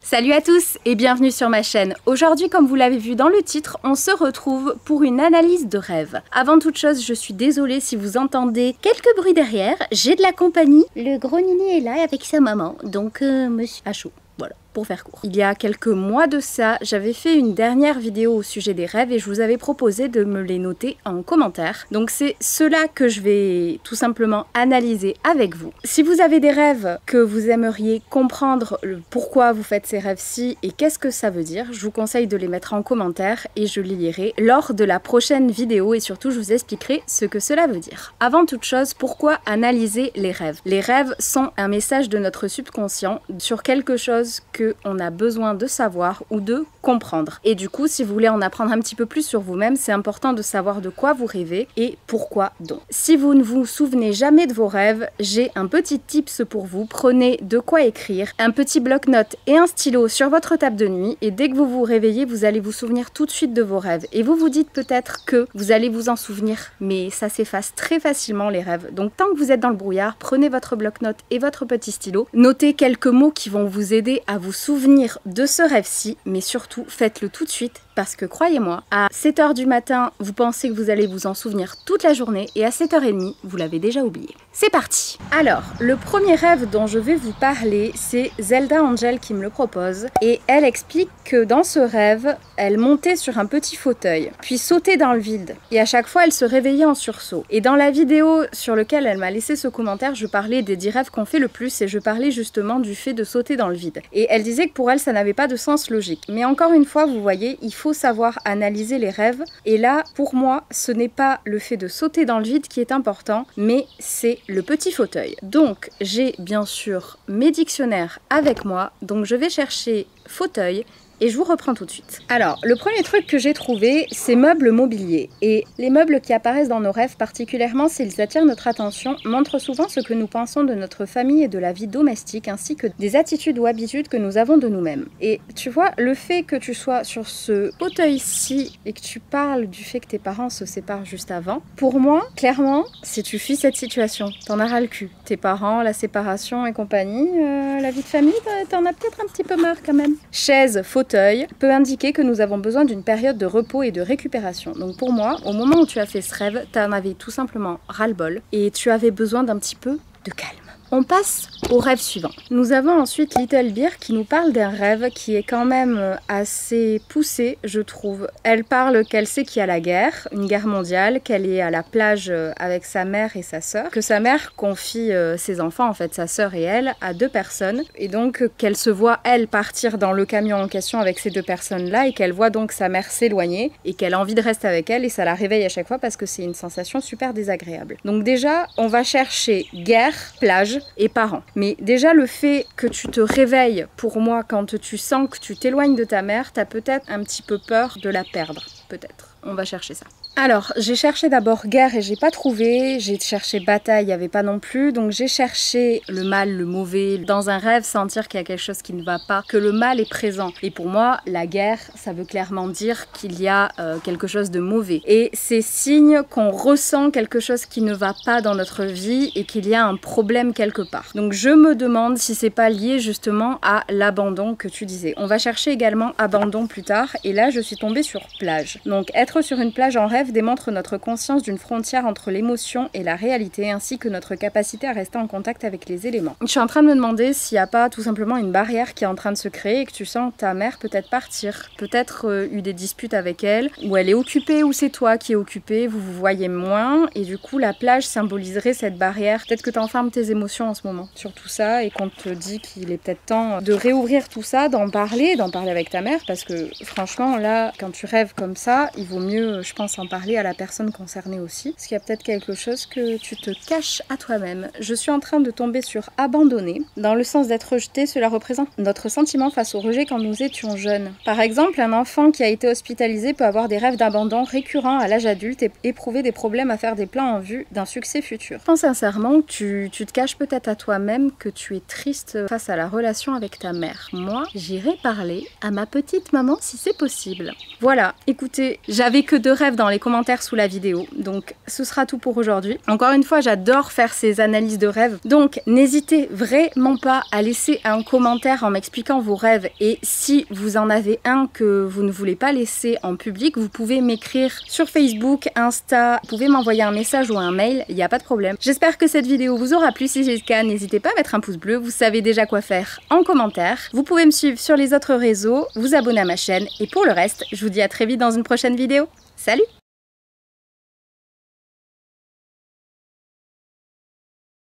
Salut à tous et bienvenue sur ma chaîne. Aujourd'hui, comme vous l'avez vu dans le titre, on se retrouve pour une analyse de rêve. Avant toute chose, je suis désolée si vous entendez quelques bruits derrière. J'ai de la compagnie. Le gros Nini est là avec sa maman, donc monsieur a chaud. Voilà, pour faire court. Il y a quelques mois de ça, j'avais fait une dernière vidéo au sujet des rêves et je vous avais proposé de me les noter en commentaire. Donc c'est cela que je vais tout simplement analyser avec vous. Si vous avez des rêves que vous aimeriez comprendre pourquoi vous faites ces rêves-ci et qu'est-ce que ça veut dire, je vous conseille de les mettre en commentaire et je les lirai lors de la prochaine vidéo et surtout je vous expliquerai ce que cela veut dire. Avant toute chose, pourquoi analyser les rêves? Les rêves sont un message de notre subconscient sur quelque chose qu'on a besoin de savoir ou de comprendre. Et du coup, si vous voulez en apprendre un petit peu plus sur vous-même, c'est important de savoir de quoi vous rêvez et pourquoi donc. Si vous ne vous souvenez jamais de vos rêves, j'ai un petit tips pour vous. Prenez de quoi écrire, un petit bloc-notes et un stylo sur votre table de nuit et dès que vous vous réveillez, vous allez vous souvenir tout de suite de vos rêves. Et vous vous dites peut-être que vous allez vous en souvenir, mais ça s'efface très facilement les rêves. Donc tant que vous êtes dans le brouillard, prenez votre bloc-notes et votre petit stylo, notez quelques mots qui vont vous aider à vous souvenir de ce rêve-ci, mais surtout faites-le tout de suite parce que croyez-moi, à 7 h du matin, vous pensez que vous allez vous en souvenir toute la journée et à 7 h 30, vous l'avez déjà oublié. C'est parti! Alors, le premier rêve dont je vais vous parler, c'est Zelda Angel qui me le propose et elle explique que dans ce rêve, elle montait sur un petit fauteuil, puis sautait dans le vide et à chaque fois, elle se réveillait en sursaut. Et dans la vidéo sur laquelle elle m'a laissé ce commentaire, je parlais des 10 rêves qu'on fait le plus et je parlais justement du fait de sauter dans le vide. Et elle disait que pour elle, ça n'avait pas de sens logique. Mais encore une fois, vous voyez, il faut savoir analyser les rêves. Et là, pour moi, ce n'est pas le fait de sauter dans le vide qui est important, mais c'est le petit fauteuil. Donc, j'ai bien sûr mes dictionnaires avec moi. Donc, je vais chercher fauteuil. Et je vous reprends tout de suite. Alors, le premier truc que j'ai trouvé, c'est meubles mobiliers. Et les meubles qui apparaissent dans nos rêves, particulièrement s'ils attirent notre attention, montrent souvent ce que nous pensons de notre famille et de la vie domestique, ainsi que des attitudes ou habitudes que nous avons de nous-mêmes. Et tu vois, le fait que tu sois sur ce fauteuil-ci et que tu parles du fait que tes parents se séparent juste avant, pour moi, clairement, si tu fuis cette situation, t'en as ras le cul. Tes parents, la séparation et compagnie, la vie de famille, t'en as peut-être un petit peu marre quand même. Chaise, fauteuil, peut indiquer que nous avons besoin d'une période de repos et de récupération. Donc pour moi, au moment où tu as fait ce rêve, tu en avais tout simplement ras-le-bol et tu avais besoin d'un petit peu de calme. On passe au rêve suivant. Nous avons ensuite Little Bear qui nous parle d'un rêve qui est quand même assez poussé, je trouve. Elle parle qu'elle sait qu'il y a la guerre, une guerre mondiale, qu'elle est à la plage avec sa mère et sa sœur, que sa mère confie ses enfants, en fait sa sœur et elle, à 2 personnes, et donc qu'elle se voit, elle, partir dans le camion en question avec ces 2 personnes-là, et qu'elle voit donc sa mère s'éloigner, et qu'elle a envie de rester avec elle, et ça la réveille à chaque fois parce que c'est une sensation super désagréable. Donc déjà, on va chercher guerre, plage, et parents. Mais déjà le fait que tu te réveilles, pour moi, quand tu sens que tu t'éloignes de ta mère, t'as peut-être un petit peu peur de la perdre. Peut-être. On va chercher ça. Alors, j'ai cherché d'abord guerre et j'ai pas trouvé. J'ai cherché bataille, il n'y avait pas non plus. Donc j'ai cherché le mal, le mauvais. Dans un rêve, sentir qu'il y a quelque chose qui ne va pas, que le mal est présent. Et pour moi, la guerre, ça veut clairement dire qu'il y a quelque chose de mauvais. Et c'est signe qu'on ressent quelque chose qui ne va pas dans notre vie et qu'il y a un problème quelque part. Donc je me demande si c'est pas lié justement à l'abandon que tu disais. On va chercher également abandon plus tard. Et là, je suis tombée sur plage. Donc être sur une plage en rêve démontre notre conscience d'une frontière entre l'émotion et la réalité, ainsi que notre capacité à rester en contact avec les éléments. Je suis en train de me demander s'il n'y a pas tout simplement une barrière qui est en train de se créer et que tu sens ta mère peut-être partir, peut-être eu des disputes avec elle, ou elle est occupée ou c'est toi qui es occupé, vous vous voyez moins, et du coup la plage symboliserait cette barrière. Peut-être que tu enfermes tes émotions en ce moment sur tout ça et qu'on te dit qu'il est peut-être temps de réouvrir tout ça, d'en parler avec ta mère, parce que franchement là, quand tu rêves comme ça, il vaut mieux, je pense, en parler à la personne concernée aussi, parce qu'il y a peut-être quelque chose que tu te caches à toi-même. Je suis en train de tomber sur abandonner. Dans le sens d'être rejeté, cela représente notre sentiment face au rejet quand nous étions jeunes. Par exemple, un enfant qui a été hospitalisé peut avoir des rêves d'abandon récurrents à l'âge adulte et éprouver des problèmes à faire des plans en vue d'un succès futur. Je pense sincèrement que tu te caches peut-être à toi-même que tu es triste face à la relation avec ta mère. Moi, j'irai parler à ma petite maman si c'est possible. Voilà, écoutez, j'avais que 2 rêves dans les les commentaires sous la vidéo. Donc ce sera tout pour aujourd'hui. Encore une fois, j'adore faire ces analyses de rêves. Donc n'hésitez vraiment pas à laisser un commentaire en m'expliquant vos rêves. Et si vous en avez un que vous ne voulez pas laisser en public, vous pouvez m'écrire sur Facebook, Insta, vous pouvez m'envoyer un message ou un mail, il n'y a pas de problème. J'espère que cette vidéo vous aura plu. Si c'est le cas, n'hésitez pas à mettre un pouce bleu, vous savez déjà quoi faire en commentaire. Vous pouvez me suivre sur les autres réseaux, vous abonner à ma chaîne et pour le reste, je vous dis à très vite dans une prochaine vidéo. Salut!